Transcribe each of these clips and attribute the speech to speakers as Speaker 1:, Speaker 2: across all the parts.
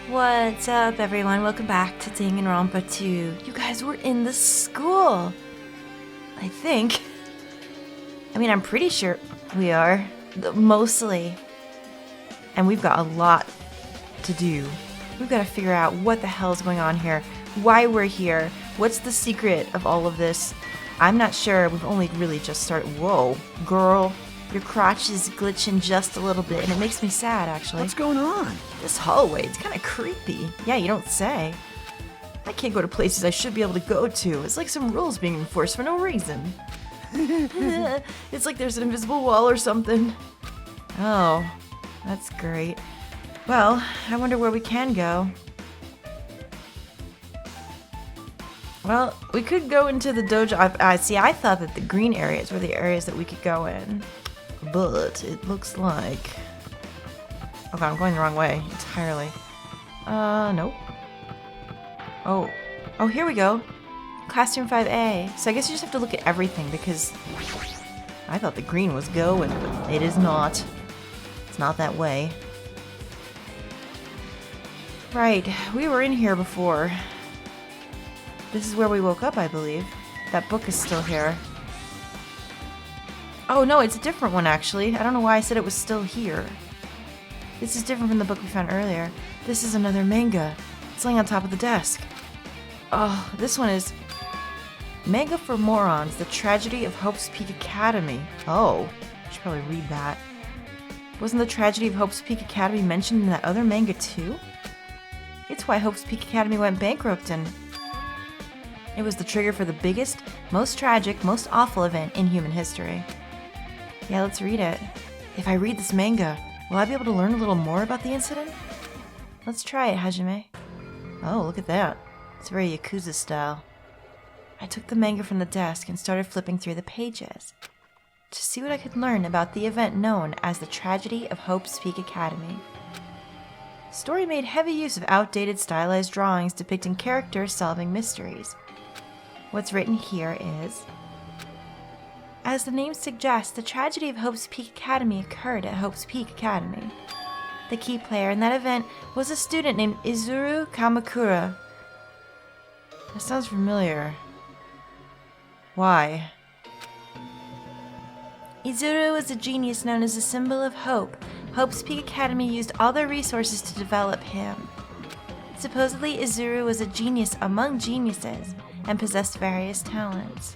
Speaker 1: What's up, everyone? Welcome back to Danganronpa 2. You guys, we're in the school. I think. I mean, I'm pretty sure we are. Mostly. And we've got a lot to do. We've got to figure out what the hell is going on here. Why we're here. What's the secret of all of this? I'm not sure. We've only really just started. Whoa, girl. Your crotch is glitching just a little bit, and it makes me sad, actually.
Speaker 2: What's going on?
Speaker 1: This hallway, it's kind of creepy. Yeah, you don't say. I can't go to places I should be able to go to. It's like some rules being enforced for no reason. It's like there's an invisible wall or something. Oh, that's great. Well, I wonder where we can go. Well, we could go into the dojo. I thought that the green areas were the areas that we could go in. But it looks like... Okay, I'm going the wrong way entirely. Nope. Oh, here we go. Classroom 5A. So I guess you just have to look at everything because I thought the green was going, but it is not. It's not that way. Right, we were in here before. This is where we woke up, I believe. That book is still here. Oh no, it's a different one actually. I don't know why I said it was still here. This is different from the book we found earlier. This is another manga. It's laying on top of the desk. Oh, this one is Manga for Morons, The Tragedy of Hope's Peak Academy. Oh, I should probably read that. Wasn't the tragedy of Hope's Peak Academy mentioned in that other manga too? It's why Hope's Peak Academy went bankrupt and it was the trigger for the biggest, most tragic, most awful event in human history. Yeah, let's read it. If I read this manga, will I be able to learn a little more about the incident? Let's try it, Hajime. Oh, look at that. It's very Yakuza style. I took the manga from the desk and started flipping through the pages to see what I could learn about the event known as the Tragedy of Hope's Peak Academy. Story made heavy use of outdated stylized drawings depicting characters solving mysteries. What's written here is, as the name suggests, the tragedy of Hope's Peak Academy occurred at Hope's Peak Academy. The key player in that event was a student named Izuru Kamakura. That sounds familiar. Why? Izuru was a genius known as a symbol of hope. Hope's Peak Academy used all their resources to develop him. Supposedly, Izuru was a genius among geniuses and possessed various talents.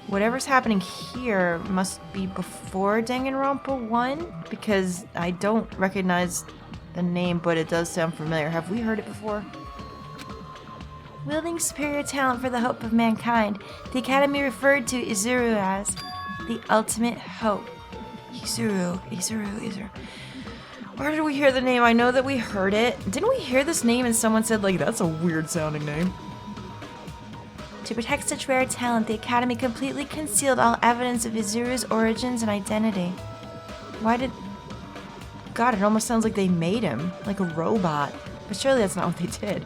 Speaker 1: Whatever's happening here must be before Danganronpa 1, because I don't recognize the name, but it does sound familiar. Have we heard it before? Wielding superior talent for the hope of mankind, the Academy referred to Izuru as the ultimate hope. Izuru. Where did we hear the name? I know that we heard it. Didn't we hear this name and someone said, like, that's a weird sounding name? To protect such rare talent, the Academy completely concealed all evidence of Izuru's origins and identity. Why did... God, it almost sounds like they made him, like a robot. But surely that's not what they did.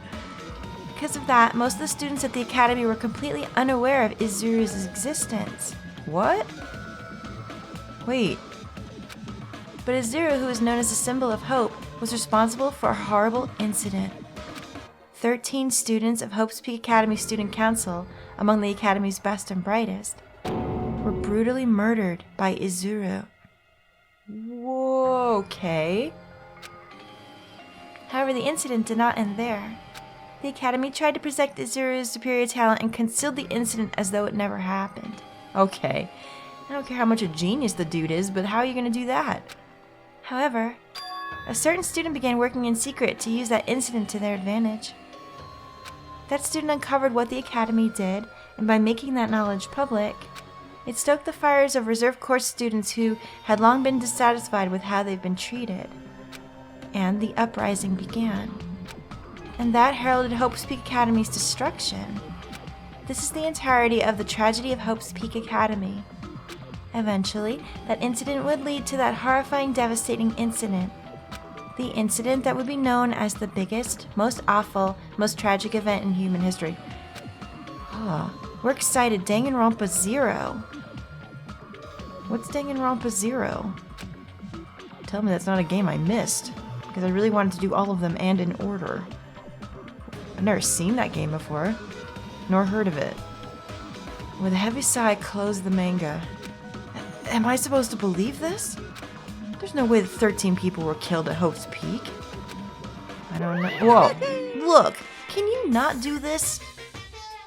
Speaker 1: Because of that, most of the students at the Academy were completely unaware of Izuru's existence. What? Wait. But Izuru, who is known as a symbol of hope, was responsible for a horrible incident. 13 students of Hope's Peak Academy Student Council, among the Academy's best and brightest, were brutally murdered by Izuru. Whoa, okay. However, the incident did not end there. The Academy tried to protect Izuru's superior talent and concealed the incident as though it never happened. Okay. I don't care how much a genius the dude is, but how are you going to do that? However, a certain student began working in secret to use that incident to their advantage. That student uncovered what the Academy did, and by making that knowledge public, it stoked the fires of reserve course students who had long been dissatisfied with how they've been treated. And the uprising began. And that heralded Hope's Peak Academy's destruction. This is the entirety of the tragedy of Hope's Peak Academy. Eventually, that incident would lead to that horrifying, devastating incident. The incident that would be known as the biggest, most awful, most tragic event in human history. We're excited. Danganronpa 0. What's Danganronpa 0? Tell me that's not a game I missed. because I really wanted to do all of them and in order. I've never seen that game before, nor heard of it. With a heavy sigh, I closed the manga. Am I supposed to believe this? There's no way that 13 people were killed at Hope's Peak. I don't know. Whoa! Look! Can you not do this?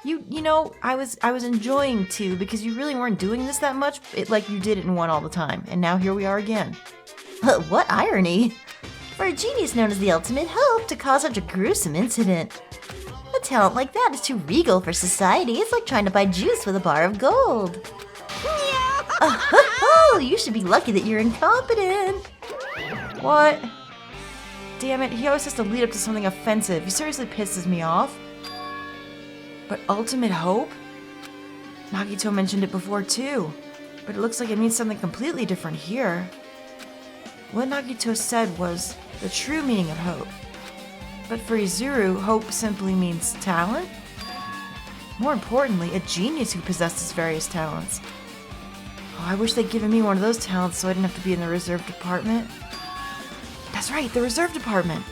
Speaker 1: You know, I was enjoying 2 because you really weren't doing this that much, like you did it in 1 all the time, and now here we are again. What irony! For a genius known as the Ultimate Hope to cause such a gruesome incident. A talent like that is too regal for society. It's like trying to buy juice with a bar of gold. Oh, you should be lucky that you're incompetent. What? Damn it, he always has to lead up to something offensive. He seriously pisses me off. But Ultimate Hope? Nagito mentioned it before too, but it looks like it means something completely different here. What Nagito said was the true meaning of hope. But for Izuru, hope simply means talent? More importantly, a genius who possesses various talents. Oh, I wish they'd given me one of those talents so I didn't have to be in the reserve department. That's right, the reserve department!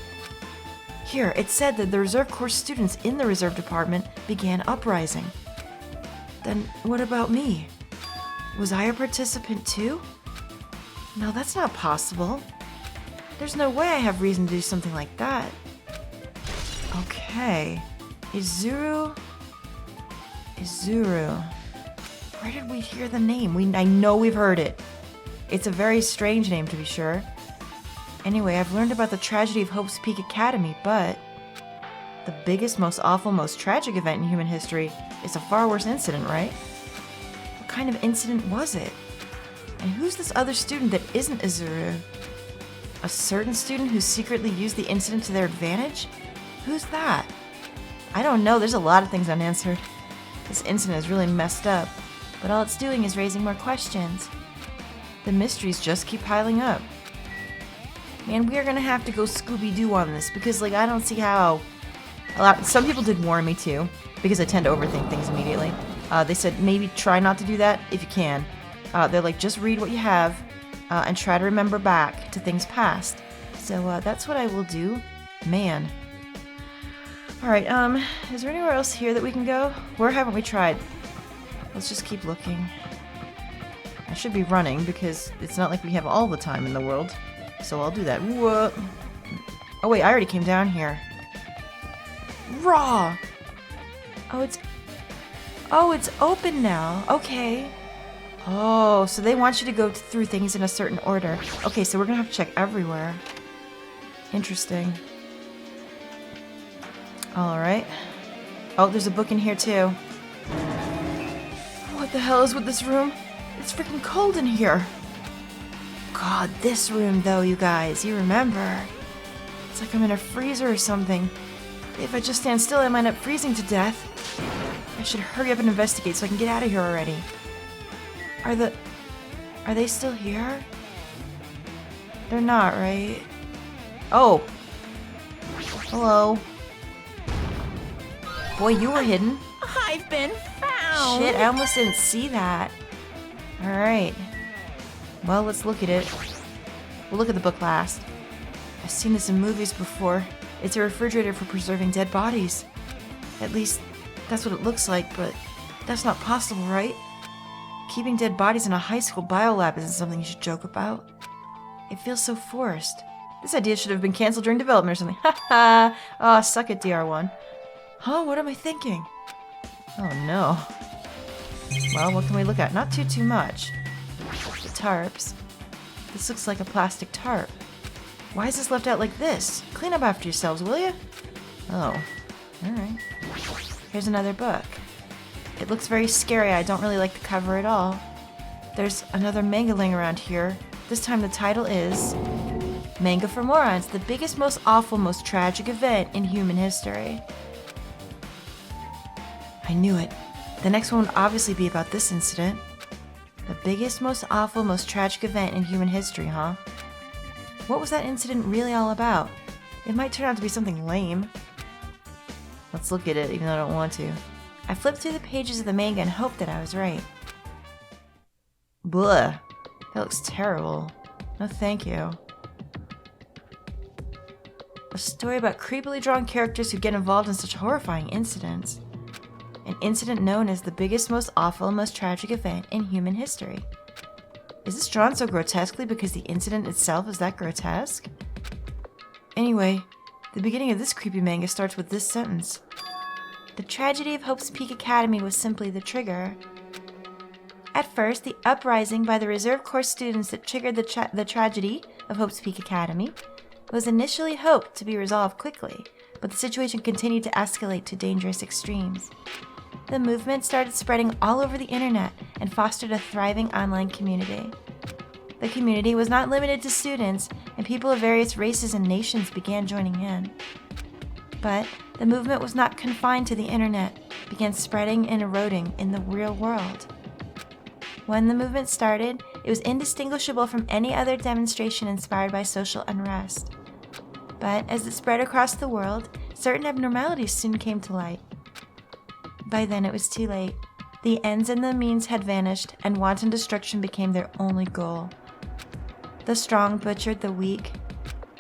Speaker 1: Here, it said that the reserve corps students in the reserve department began uprising. Then what about me? Was I a participant too? No, that's not possible. There's no way I have reason to do something like that. Okay. Izuru. Where did we hear the name? I know we've heard it. It's a very strange name, to be sure. Anyway, I've learned about the tragedy of Hope's Peak Academy, but the biggest, most awful, most tragic event in human history is a far worse incident, right? What kind of incident was it? And who's this other student that isn't Izuru? A certain student who secretly used the incident to their advantage? Who's that? I don't know, there's a lot of things unanswered. This incident is really messed up, but all it's doing is raising more questions. The mysteries just keep piling up. Man, we are gonna have to go Scooby-Doo on this because, like, I don't see how. Some people did warn me too, because I tend to overthink things immediately. They said maybe try not to do that if you can. They're like, just read what you have and try to remember back to things past. So that's what I will do. Man. Alright, is there anywhere else here that we can go? Where haven't we tried? Let's just keep looking. I should be running because it's not like we have all the time in the world. So I'll do that. Whoa. Oh wait, I already came down here. Raw! Oh, it's open now. Okay. Oh, so they want you to go through things in a certain order. Okay, so we're gonna have to check everywhere. Interesting. Alright. Oh, there's a book in here too. What the hell is with this room? It's freaking cold in here. God, this room though, you guys, you remember. It's like I'm in a freezer or something. If I just stand still, I might end up freezing to death. I should hurry up and investigate so I can get out of here already. Are they still here? They're not, right? Oh. Hello. Boy, you were hidden.
Speaker 2: I've been found!
Speaker 1: Shit, I almost didn't see that. Alright. Well, let's look at it. We'll look at the book last. I've seen this in movies before. It's a refrigerator for preserving dead bodies. At least, that's what it looks like, but that's not possible, right? Keeping dead bodies in a high school biolab isn't something you should joke about. It feels so forced. This idea should have been cancelled during development or something. Ha ha! Oh, suck it, DR1. Huh? What am I thinking? Oh no. Well, what can we look at? Not too much. The tarps. This looks like a plastic tarp. Why is this left out like this? Clean up after yourselves, will you? Oh. Alright. Here's another book. It looks very scary. I don't really like the cover at all. There's another manga laying around here. This time the title is Manga for Morons, the biggest, most awful, most tragic event in human history. I knew it. The next one would obviously be about this incident. The biggest, most awful, most tragic event in human history, huh? What was that incident really all about? It might turn out to be something lame. Let's look at it, even though I don't want to. I flipped through the pages of the manga and hoped that I was right. Blah. That looks terrible. No thank you. A story about creepily drawn characters who get involved in such horrifying incidents. An incident known as the biggest, most awful, most tragic event in human history. Is this drawn so grotesquely because the incident itself is that grotesque? Anyway, the beginning of this creepy manga starts with this sentence. The tragedy of Hope's Peak Academy was simply the trigger. At first, the uprising by the reserve corps students that triggered the tragedy of Hope's Peak Academy was initially hoped to be resolved quickly, but the situation continued to escalate to dangerous extremes. The movement started spreading all over the internet and fostered a thriving online community. The community was not limited to students, and people of various races and nations began joining in. But the movement was not confined to the internet, it began spreading and eroding in the real world. When the movement started, it was indistinguishable from any other demonstration inspired by social unrest. But as it spread across the world, certain abnormalities soon came to light. By then it was too late. The ends and the means had vanished, and wanton destruction became their only goal. The strong butchered the weak.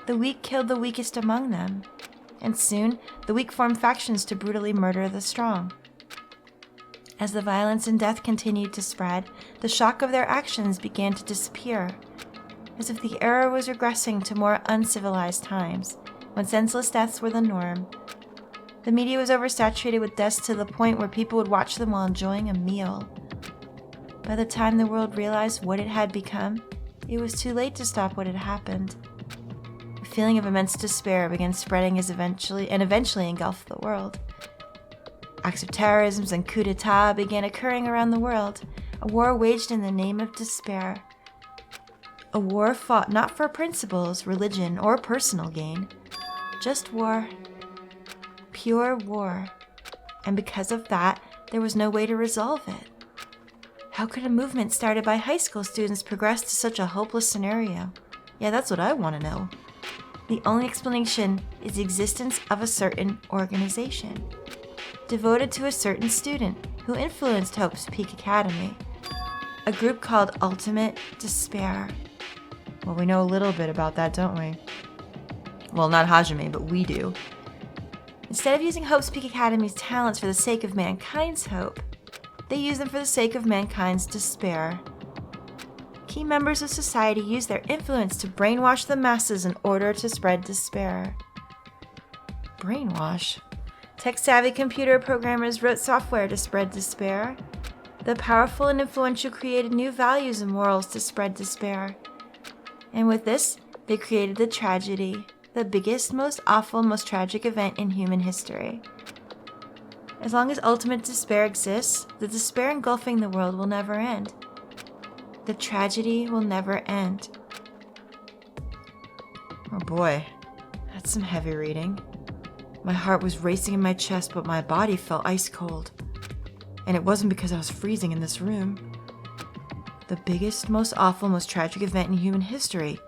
Speaker 1: The weak killed the weakest among them. And soon, the weak formed factions to brutally murder the strong. As the violence and death continued to spread, the shock of their actions began to disappear, as if the era was regressing to more uncivilized times, when senseless deaths were the norm. The media was oversaturated with deaths to the point where people would watch them while enjoying a meal. By the time the world realized what it had become, it was too late to stop what had happened. A feeling of immense despair began spreading and eventually engulfed the world. Acts of terrorism and coups d'etat began occurring around the world, a war waged in the name of despair. A war fought not for principles, religion, or personal gain, just war. Pure war. And because of that, there was no way to resolve it. How could a movement started by high school students progress to such a hopeless scenario? Yeah, that's what I want to know. The only explanation is the existence of a certain organization, devoted to a certain student who influenced Hope's Peak Academy. A group called Ultimate Despair. Well, we know a little bit about that, don't we? Well, not Hajime, but we do. Instead of using Hope's Peak Academy's talents for the sake of mankind's hope, they use them for the sake of mankind's despair. Key members of society use their influence to brainwash the masses in order to spread despair. Brainwash? Tech-savvy computer programmers wrote software to spread despair. The powerful and influential created new values and morals to spread despair. And with this, they created the tragedy. The biggest, most awful, most tragic event in human history. As long as ultimate despair exists, the despair engulfing the world will never end. The tragedy will never end. Oh boy, that's some heavy reading. My heart was racing in my chest, but my body felt ice cold. And it wasn't because I was freezing in this room. The biggest, most awful, most tragic event in human history.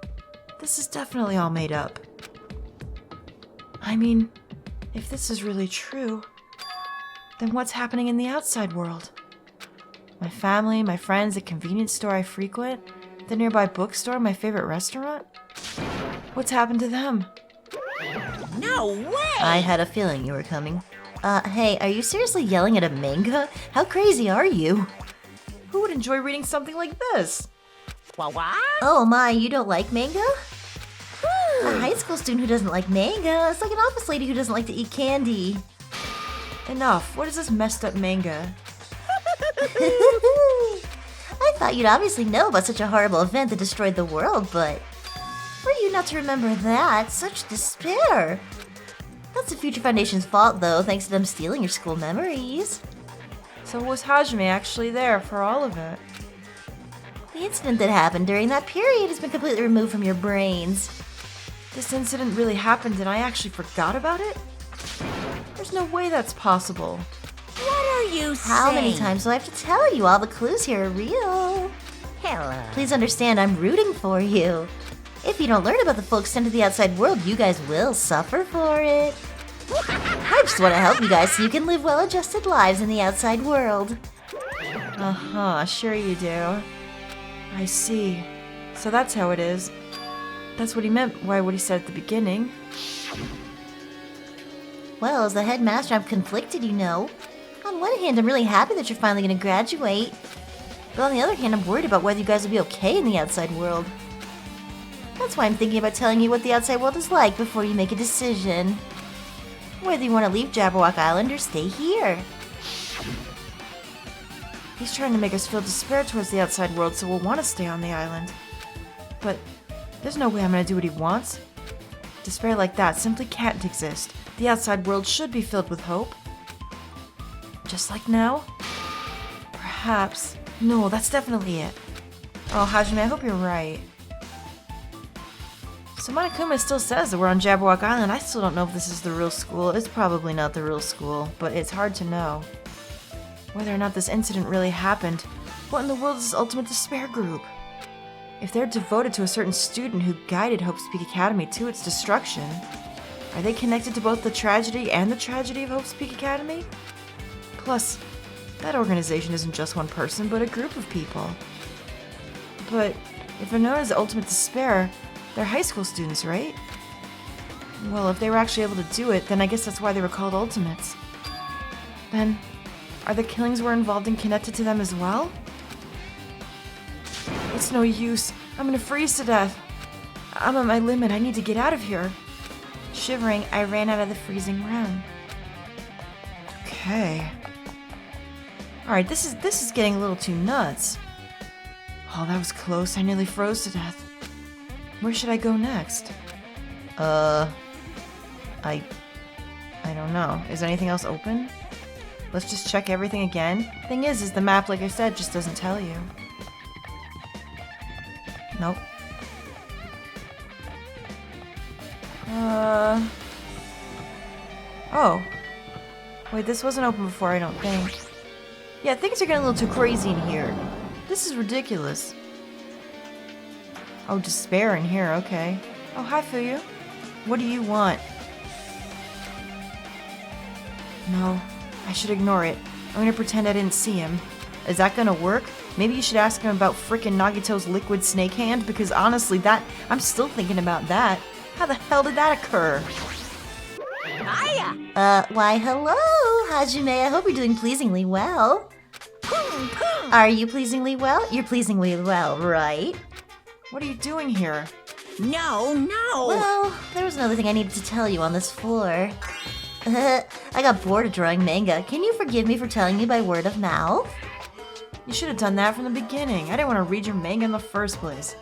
Speaker 1: This is definitely all made up. I mean, if this is really true, then what's happening in the outside world? My family, my friends, the convenience store I frequent, the nearby bookstore, my favorite restaurant? What's happened to them?
Speaker 2: No way!
Speaker 3: I had a feeling you were coming. Hey, are you seriously yelling at a manga? How crazy are you?
Speaker 1: Who would enjoy reading something like this?
Speaker 2: What?
Speaker 3: Oh my, you don't like manga? A high school student who doesn't like manga is like an office lady who doesn't like to eat candy.
Speaker 1: Enough. What is this messed up manga?
Speaker 3: I thought you'd obviously know about such a horrible event that destroyed the world, but were you not to remember that? Such despair. That's the Future Foundation's fault, though, thanks to them stealing your school memories.
Speaker 1: So was Hajime actually there for all of it?
Speaker 3: The incident that happened during that period has been completely removed from your brains.
Speaker 1: This incident really happened and I actually forgot about it? There's no way that's possible.
Speaker 2: What are you saying?
Speaker 3: How many times do I have to tell you? All the clues here are real.
Speaker 2: Hello.
Speaker 3: Please understand, I'm rooting for you. If you don't learn about the full extent of the outside world, you guys will suffer for it. I just want to help you guys so you can live well-adjusted lives in the outside world.
Speaker 1: Uh-huh, sure you do. I see. So that's how it is. That's what he meant by what he said at the beginning.
Speaker 3: Well, as the headmaster, I'm conflicted, you know. On one hand, I'm really happy that you're finally going to graduate. But on the other hand, I'm worried about whether you guys will be okay in the outside world. That's why I'm thinking about telling you what the outside world is like before you make a decision. Whether you want to leave Jabberwock Island or stay here.
Speaker 1: He's trying to make us feel despair towards the outside world, so we'll want to stay on the island. But there's no way I'm going to do what he wants. Despair like that simply can't exist. The outside world should be filled with hope. Just like now? Perhaps. No, that's definitely it. Oh, Hajime, I hope you're right. So Monokuma still says that we're on Jabberwock Island. I still don't know if this is the real school. It's probably not the real school, but it's hard to know. Whether or not this incident really happened, what in the world is this Ultimate Despair group? If they're devoted to a certain student who guided Hope's Peak Academy to its destruction, are they connected to both the tragedy and the tragedy of Hope's Peak Academy? Plus, that organization isn't just one person, but a group of people. But if they're known as Ultimate Despair, they're high school students, right? Well, if they were actually able to do it, then I guess that's why they were called Ultimates. Then, are the killings we're involved in connected to them as well? It's no use. I'm gonna freeze to death. I'm at my limit. I need to get out of here. Shivering, I ran out of the freezing room. Okay. Alright, this is getting a little too nuts. Oh, that was close. I nearly froze to death. Where should I go next? I don't know. Is anything else open? Let's just check everything again. Thing is the map, like I said, just doesn't tell you. Nope. Oh. Wait, this wasn't open before, I don't think. Yeah, things are getting a little too crazy in here. This is ridiculous. Oh, despair in here, okay. Oh, hi, Fuyu. What do you want? No, I should ignore it. I'm gonna pretend I didn't see him. Is that gonna work? Maybe you should ask him about frickin' Nagito's liquid snake hand, because honestly, I'm still thinking about that. How the hell did that occur?
Speaker 2: Hiya!
Speaker 3: Why hello, Hajime. I hope you're doing pleasingly well. Are you pleasingly well? You're pleasingly well, right?
Speaker 1: What are you doing here?
Speaker 2: No.
Speaker 3: Well, there was another thing I needed to tell you on this floor. I got bored of drawing manga. Can you forgive me for telling you by word of mouth?
Speaker 1: You should have done that from the beginning. I didn't want to read your manga in the first place.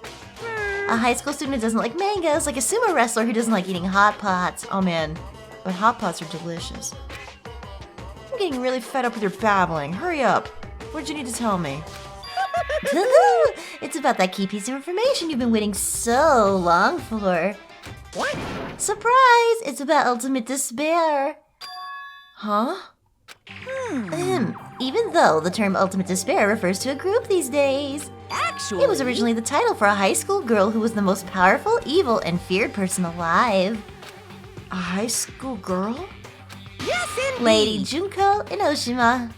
Speaker 3: A high school student who doesn't like manga is like a sumo wrestler who doesn't like eating hot pots.
Speaker 1: Oh man, but hot pots are delicious. I'm getting really fed up with your babbling. Hurry up. What'd you need to tell me?
Speaker 3: It's about that key piece of information you've been waiting so long for.
Speaker 2: What?
Speaker 3: Surprise! It's about Ultimate Despair.
Speaker 1: Huh?
Speaker 3: Even though the term Ultimate Despair refers to a group these days.
Speaker 2: Actually,
Speaker 3: It was originally the title for a high school girl who was the most powerful, evil, and feared person alive.
Speaker 1: A high school girl?
Speaker 2: yes, indeed.
Speaker 3: Lady Junko Inoshima.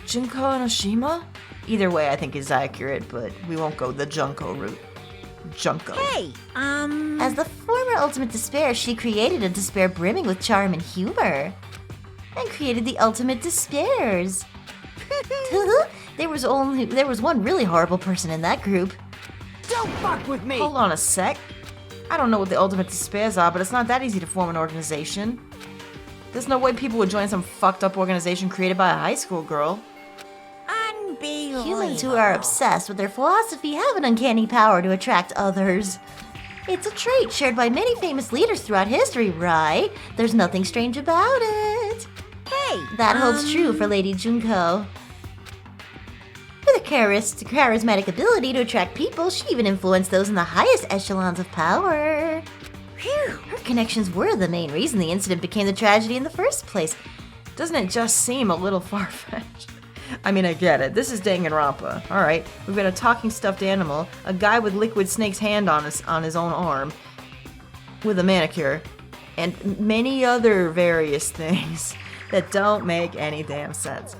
Speaker 1: Junko Inoshima? Either way, I think is accurate, but we won't go the Junko route. Junko.
Speaker 2: Hey,
Speaker 3: As the former Ultimate Despair, she created a despair brimming with charm and humor. And created the Ultimate Despairs. There was one really horrible person in that group.
Speaker 2: don't fuck with me.
Speaker 1: Hold on a sec. I don't know what the Ultimate Despairs are, but it's not that easy to form an organization. There's no way people would join some fucked up organization created by a high school girl.
Speaker 2: Unbelievable.
Speaker 3: Humans who are obsessed with their philosophy have an uncanny power to attract others. It's a trait shared by many famous leaders throughout history, right? There's nothing strange about it.
Speaker 2: Hey,
Speaker 3: That holds true for Lady Junko. With a charismatic ability to attract people, she even influenced those in the highest echelons of power.
Speaker 2: Phew.
Speaker 3: Her connections were the main reason the incident became the tragedy in the first place.
Speaker 1: Doesn't it just seem a little far-fetched? I mean, I get it. This is Danganronpa. Alright, we've got a talking stuffed animal, a guy with Liquid Snake's hand on his own arm, with a manicure, and many other various things that don't make any damn sense.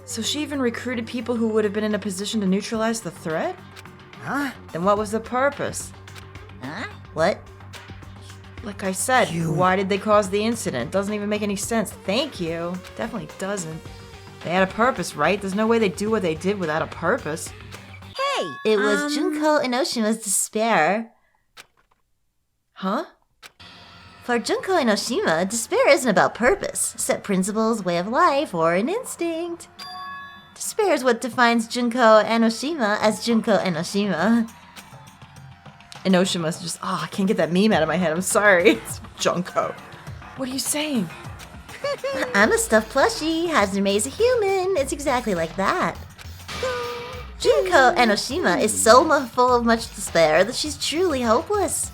Speaker 1: So she even recruited people who would have been in a position to neutralize the threat?
Speaker 2: Huh?
Speaker 1: Then what was the purpose?
Speaker 2: Huh?
Speaker 3: What?
Speaker 1: Like I said,
Speaker 2: You-
Speaker 1: why did they cause the incident? Doesn't even make any sense. Thank you. Definitely doesn't. They had a purpose, right? There's no way they do what they did without a purpose.
Speaker 2: Hey!
Speaker 3: It was Junko Enoshima's despair.
Speaker 1: Huh?
Speaker 3: For Junko Enoshima, despair isn't about purpose, set principles, way of life, or an instinct. Despair is what defines Junko Enoshima as Junko Enoshima.
Speaker 1: Enoshima's just, I can't get that meme out of my head. I'm sorry. It's Junko. What are you saying?
Speaker 3: I'm a stuffed plushie, Hazume's a human. It's exactly like that. Junko Enoshima is so full of much despair that she's truly hopeless.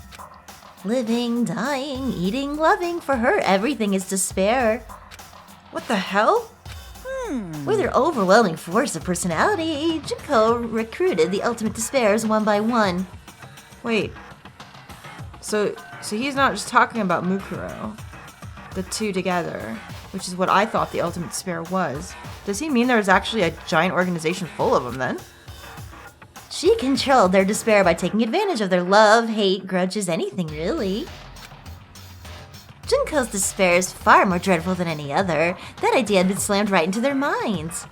Speaker 3: Living, dying, eating, loving, for her everything is despair.
Speaker 1: What the hell?
Speaker 3: With her overwhelming force of personality, Junko recruited the ultimate despairs one by one.
Speaker 1: Wait. So he's not just talking about Mukuro, the two together, which is what I thought the ultimate despair was. Does he mean there was actually a giant organization full of them then?
Speaker 3: She controlled their despair by taking advantage of their love, hate, grudges, anything really. Junko's despair is far more dreadful than any other. That idea had been slammed right into their minds.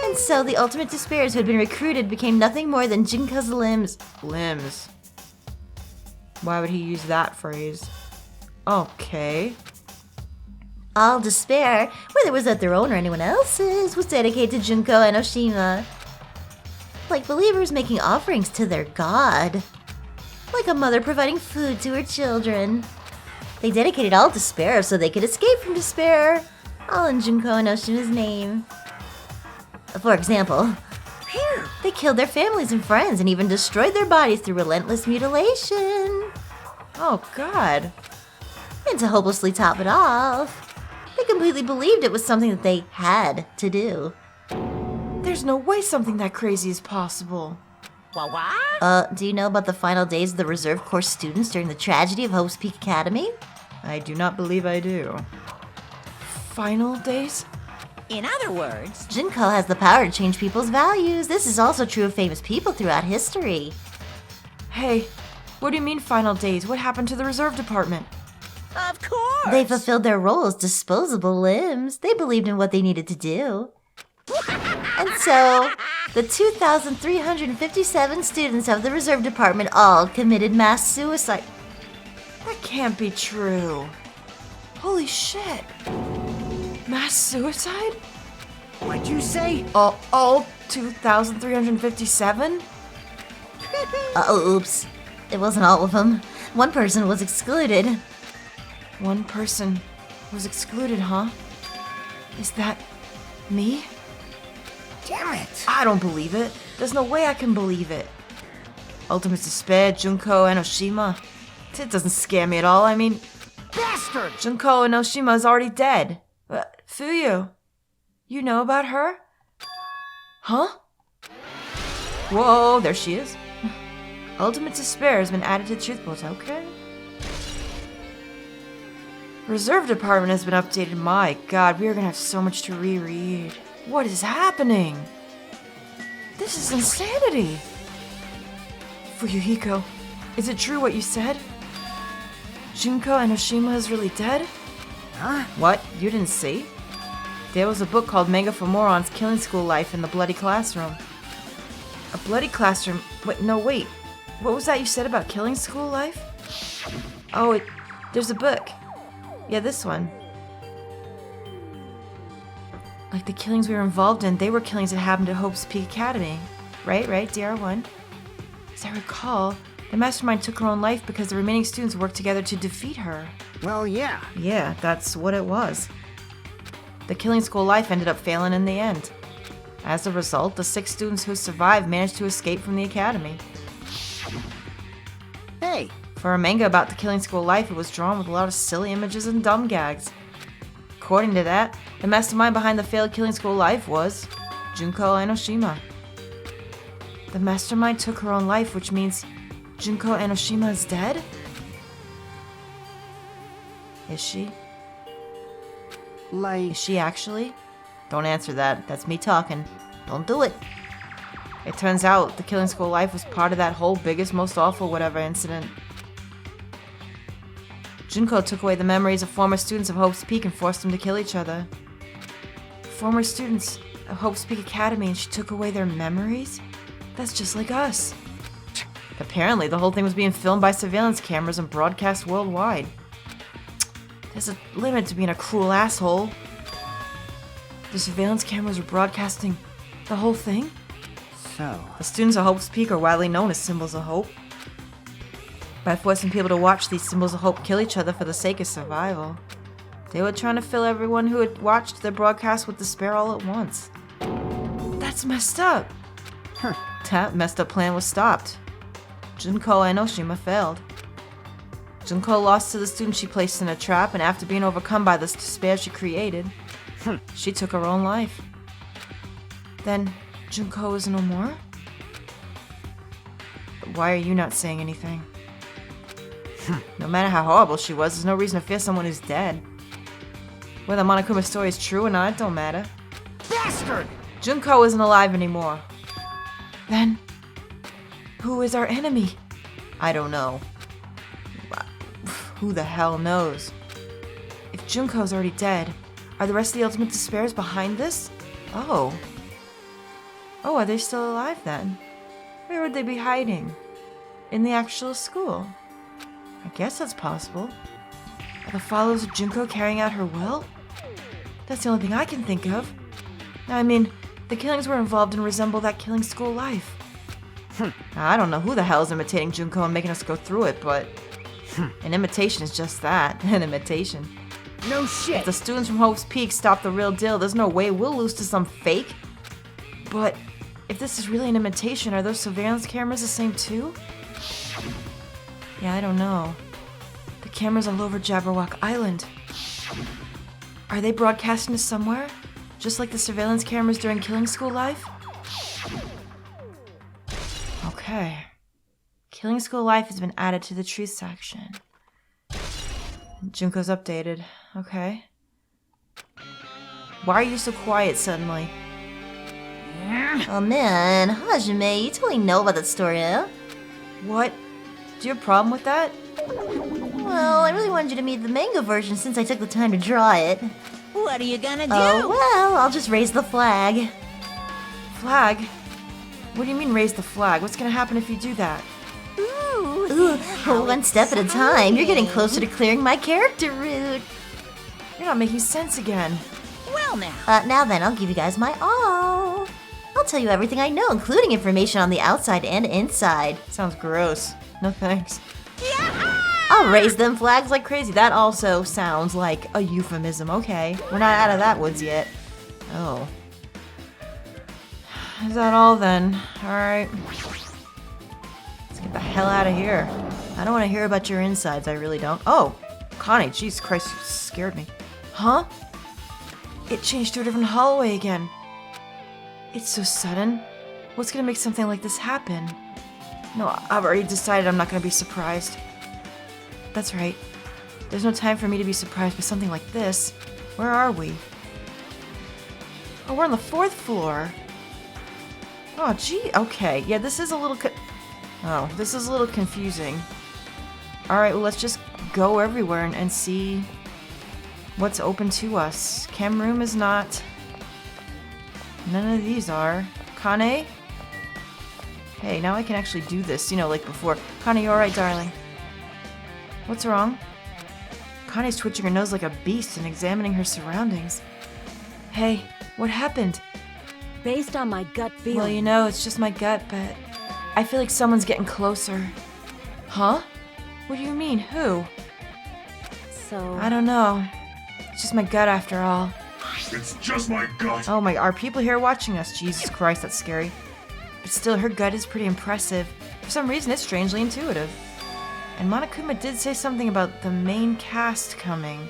Speaker 3: And so the ultimate despairs who had been recruited became nothing more than Junko's limbs.
Speaker 1: Limbs. Why would he use that phrase? Okay.
Speaker 3: All despair, whether it was at their own or anyone else's, was dedicated to Junko Enoshima. Like believers making offerings to their god. Like a mother providing food to her children. They dedicated all despair so they could escape from despair, all in Junko Enoshima's name. For example, they killed their families and friends and even destroyed their bodies through relentless mutilation.
Speaker 1: Oh, God.
Speaker 3: And to hopelessly top it off, they completely believed it was something that they had to do.
Speaker 1: There's no way something that crazy is possible.
Speaker 2: What?
Speaker 3: Do you know about the final days of the reserve course students during the tragedy of Hope's Peak Academy?
Speaker 1: I do not believe I do. Final days?
Speaker 2: In other words,
Speaker 3: Junko has the power to change people's values. This is also true of famous people throughout history.
Speaker 1: Hey, what do you mean final days? What happened to the reserve department?
Speaker 2: of course!
Speaker 3: They fulfilled their role as disposable limbs. They believed in what they needed to do. And so, the 2,357 students of the reserve department all committed mass suicide.
Speaker 1: That can't be true. Holy shit. Mass suicide?
Speaker 2: What'd you say?
Speaker 1: All 2,357?
Speaker 3: Oops. It wasn't all of them. One person was excluded.
Speaker 1: One person was excluded, huh? Is that me?
Speaker 2: Damn it!
Speaker 1: I don't believe it. There's no way I can believe it. Ultimate Despair, Junko Enoshima. It doesn't scare me at all. I mean,
Speaker 2: Bastard!
Speaker 1: Junko Enoshima is already dead. Fuyu, you know about her? Huh? Whoa, there she is. Ultimate Despair has been added to Truth Bolt, okay. Reserve Department has been updated. My god, we are gonna have so much to reread. What is happening? This is insanity. Fuyuhiko, is it true what you said? Junko Enoshima is really dead?
Speaker 2: Huh?
Speaker 1: What? You didn't see? There was a book called Manga for Morons, Killing School Life in the Bloody Classroom. A bloody classroom? Wait. What was that you said about killing school life? Oh, there's a book. Yeah, this one. Like the killings we were involved in, they were killings that happened at Hope's Peak Academy. Right, DR1. As I recall, the mastermind took her own life because the remaining students worked together to defeat her.
Speaker 2: Well, yeah.
Speaker 1: Yeah, that's what it was. The killing school life ended up failing in the end. As a result, the 6 students who survived managed to escape from the academy.
Speaker 2: Hey,
Speaker 1: For a manga about the killing school life, it was drawn with a lot of silly images and dumb gags. According to that, the mastermind behind the failed killing school life was Junko Enoshima. The mastermind took her own life, which means Junko Enoshima is dead? Is she?
Speaker 2: like...
Speaker 1: Is she actually? Don't answer that. That's me talking. Don't do it. It turns out the killing school life was part of that whole biggest, most awful whatever incident. Junko took away the memories of former students of Hope's Peak and forced them to kill each other. Former students of Hope's Peak Academy, and she took away their memories? That's just like us. Apparently, the whole thing was being filmed by surveillance cameras and broadcast worldwide. There's a limit to being a cruel asshole. The surveillance cameras were broadcasting the whole thing?
Speaker 2: So,
Speaker 1: The students of Hope's Peak are widely known as symbols of hope. By forcing people to watch these symbols of hope kill each other for the sake of survival, they were trying to fill everyone who had watched their broadcast with despair all at once. That's messed up. That messed up plan was stopped. Junko and Enoshima failed. Junko lost to the student she placed in a trap, and after being overcome by this despair she created, she took her own life. Then, Junko is no more? Why are you not saying anything? No matter how horrible she was, there's no reason to fear someone who's dead. Whether Monokuma's story is true or not, it don't matter.
Speaker 2: bastard!
Speaker 1: Junko isn't alive anymore. Then, who is our enemy? I don't know. Who the hell knows? If Junko's already dead, are the rest of the Ultimate Despairs behind this? Oh. Oh, are they still alive then? Where would they be hiding? In the actual school? I guess that's possible. Are the followers of Junko carrying out her will? That's the only thing I can think of. I mean, the killings we're involved in resemble that killing school life. I don't know who the hell is imitating Junko and making us go through it, but an imitation is just that, an imitation.
Speaker 2: No
Speaker 1: If
Speaker 2: shit!
Speaker 1: the students from Hope's Peak stop the real deal, there's no way we'll lose to some fake. But if this is really an imitation, are those surveillance cameras the same too? Yeah, I don't know. The cameras all over Jabberwock Island. Are they broadcasting to somewhere? Just like the surveillance cameras during Killing School Life? Okay. Killing School Life has been added to the truth section. Junko's updated. Okay. Why are you so quiet suddenly?
Speaker 3: Oh man, Hajime, you totally know about that story, huh?
Speaker 1: What? Do you have a problem with that?
Speaker 3: Well, I really wanted you to meet the manga version since I took the time to draw it.
Speaker 2: What are you gonna do?
Speaker 3: Oh, well, I'll just raise the flag.
Speaker 1: Flag? What do you mean raise the flag? What's gonna happen if you do that?
Speaker 3: Ooh, one step at a time. You're getting closer to clearing my character route.
Speaker 1: You're not making sense again.
Speaker 2: Well now.
Speaker 3: Now then, I'll give you guys my all. I'll tell you everything I know, including information on the outside and inside.
Speaker 1: Sounds gross. No thanks.
Speaker 3: I'll raise them flags like crazy.
Speaker 1: That also sounds like a euphemism. Okay, we're not out of that woods yet. Oh. Is that all then? Alright. Let's get the hell out of here. I don't want to hear about your insides, I really don't. Oh! Connie, Jesus Christ, you scared me. Huh? It changed to a different hallway again. It's so sudden. What's gonna make something like this happen? No, I've already decided I'm not gonna be surprised. That's right. There's no time for me to be surprised by something like this. Where are we? Oh, we're on the 4th floor. Oh, gee. Okay. Yeah, this is a little this is a little confusing. Alright, well, let's just go everywhere and see what's open to us. Chem room is not. None of these are. Kane? Hey, now I can actually do this, you know, like before. Kane, you alright, darling? What's wrong? Kane's twitching her nose like a beast and examining her surroundings. Hey, what happened?
Speaker 4: Based on my gut feeling.
Speaker 1: Well, you know, it's just my gut, but I feel like someone's getting closer. Huh? What do you mean? Who?
Speaker 4: So
Speaker 1: I don't know. It's just my gut after all.
Speaker 5: It's just my gut.
Speaker 1: Oh my, are people here watching us? Jesus Christ, that's scary. But still, her gut is pretty impressive. For some reason, it's strangely intuitive. And Monokuma did say something about the main cast coming.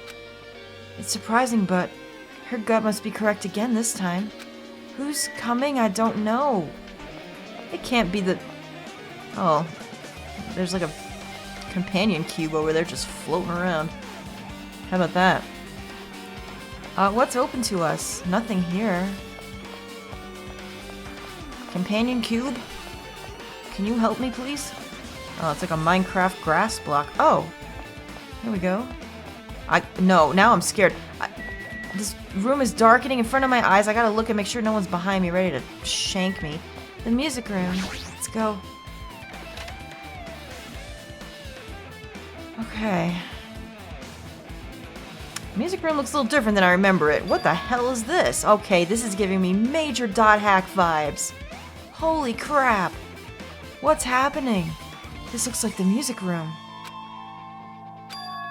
Speaker 1: It's surprising, but her gut must be correct again this time. Who's coming? I don't know. It can't be the... Oh. There's like a companion cube over there just floating around. How about that? What's open to us? Nothing here. Companion cube? Can you help me, please? Oh, it's like a Minecraft grass block. Oh. Here we go. No, now I'm scared. This room is darkening in front of my eyes. I gotta look and make sure no one's behind me, ready to shank me. The music room. Let's go. Okay. Music room looks a little different than I remember it. What the hell is this? Okay, this is giving me major dot hack vibes. Holy crap. What's happening? This looks like the music room.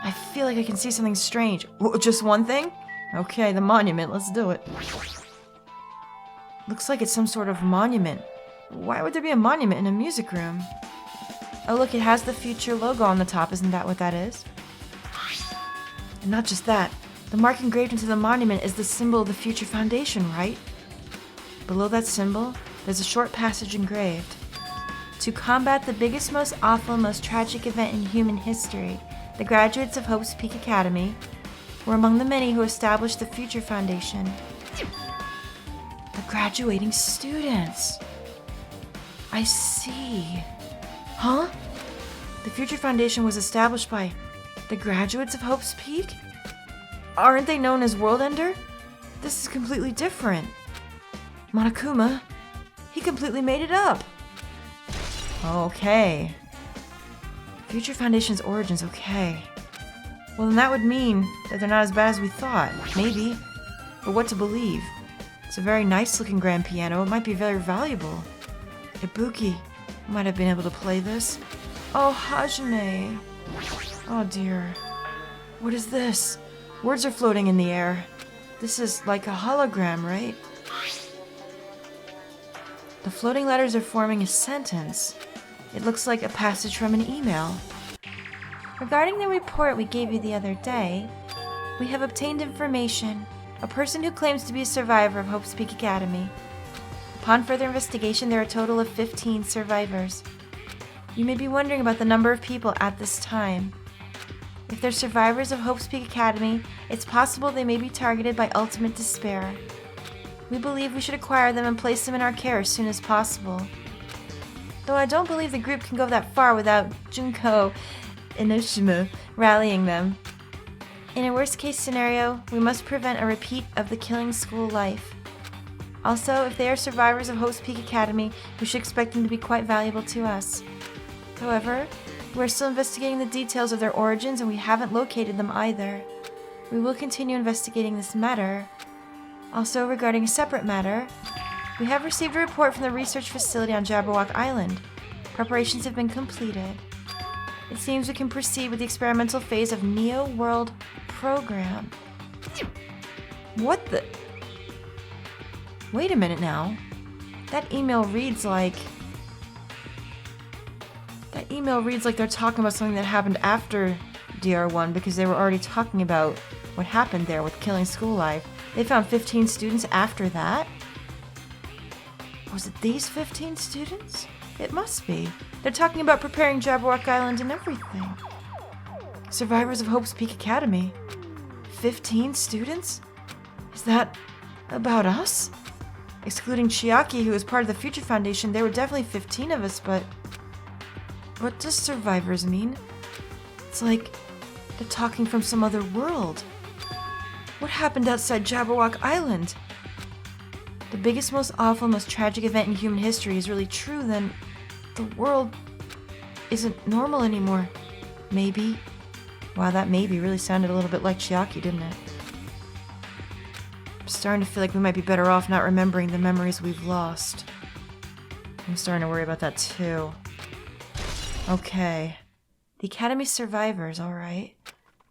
Speaker 1: I feel like I can see something strange. Just one thing? Okay, the monument. Let's do it. Looks like it's some sort of monument. Why would there be a monument in a music room? Oh look, it has the future logo on the top. Isn't that what that is? And not just that, the mark engraved into the monument is the symbol of the Future Foundation, right? Below that symbol, there's a short passage engraved. To combat the biggest, most awful, most tragic event in human history, the graduates of Hope's Peak Academy were among the many who established the Future Foundation. The graduating students. I see. Huh? The Future Foundation was established by the graduates of Hope's Peak? Aren't they known as World Ender? This is completely different. Monokuma, he completely made it up. Okay. Future Foundation's origins, okay. Well, then that would mean that they're not as bad as we thought. Maybe. But what to believe? It's a very nice looking grand piano. It might be very valuable. Ibuki might have been able to play this. Oh, Hajime. Oh dear. What is this? Words are floating in the air. This is like a hologram, right? The floating letters are forming a sentence. It looks like a passage from an email. Regarding the report we gave you the other day, we have obtained information. A person who claims to be a survivor of Hope's Peak Academy. Upon further investigation, there are a total of 15 survivors. You may be wondering about the number of people at this time. If they're survivors of Hope's Peak Academy, it's possible they may be targeted by ultimate despair. We believe we should acquire them and place them in our care as soon as possible. Though I don't believe the group can go that far without Junko Enoshima rallying them. In a worst-case scenario, we must prevent a repeat of the killing school life. Also, if they are survivors of Hope's Peak Academy, we should expect them to be quite valuable to us. However, we're still investigating the details of their origins and we haven't located them either. We will continue investigating this matter. Also, regarding a separate matter, we have received a report from the research facility on Jabberwock Island. Preparations have been completed. It seems we can proceed with the experimental phase of Neo World Program. What the? Wait a minute now. That email reads like they're talking about something that happened after DR1 because they were already talking about what happened there with killing school life. They found 15 students after that? Was it these 15 students? It must be. They're talking about preparing Jabberwock Island and everything. Survivors of Hope's Peak Academy. 15 students? Is that about us? Excluding Chiaki, who is part of the Future Foundation, there were definitely 15 of us, but what does survivors mean? It's like they're talking from some other world. What happened outside Jabberwock Island? The biggest, most awful, most tragic event in human history is really true, then the world isn't normal anymore. Maybe. Wow, that maybe really sounded a little bit like Chiaki, didn't it? I'm starting to feel like we might be better off not remembering the memories we've lost. I'm starting to worry about that too. Okay. The Academy survivors, alright.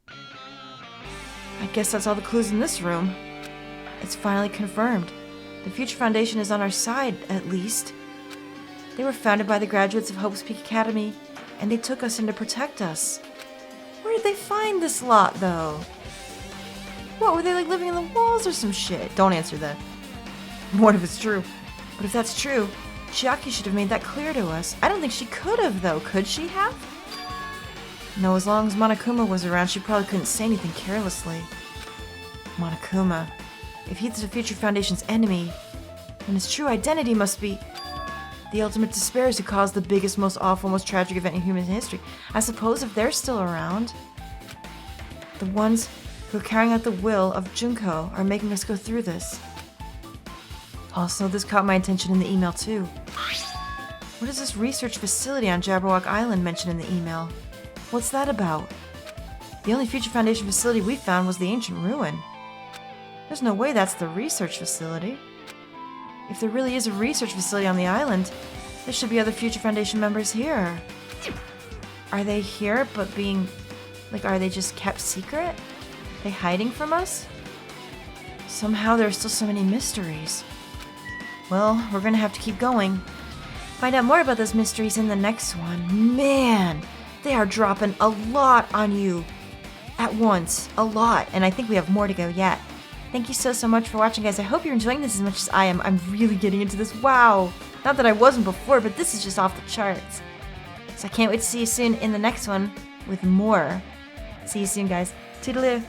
Speaker 1: I guess that's all the clues in this room. It's finally confirmed. The Future Foundation is on our side, at least. They were founded by the graduates of Hope's Peak Academy, and they took us in to protect us. Where did they find this lot, though? What, were they like living in the walls or some shit? Don't answer that. What if it's true? But if that's true, Chiaki should have made that clear to us. I don't think she could have, though. Could she have? No, as long as Monokuma was around, she probably couldn't say anything carelessly. Monokuma. If he's the Future Foundation's enemy, then his true identity must be the ultimate despairs who caused the biggest, most awful, most tragic event in human history. I suppose if they're still around. The ones who are carrying out the will of Junko are making us go through this. Also, this caught my attention in the email too. What is this research facility on Jabberwock Island mentioned in the email? What's that about? The only Future Foundation facility we found was the ancient ruin. There's no way that's the research facility. If there really is a research facility on the island, there should be other Future Foundation members here. Are they here but being... are they just kept secret? Are they hiding from us? Somehow there are still so many mysteries. Well, we're gonna have to keep going. Find out more about those mysteries in the next one. Man, they are dropping a lot on you at once. A lot. And I think we have more to go yet. Thank you so much for watching, guys. I hope you're enjoying this as much as I am. I'm really getting into this. Wow. Not that I wasn't before, but this is just off the charts. So I can't wait to see you soon in the next one with more. See you soon, guys. Toodaloo.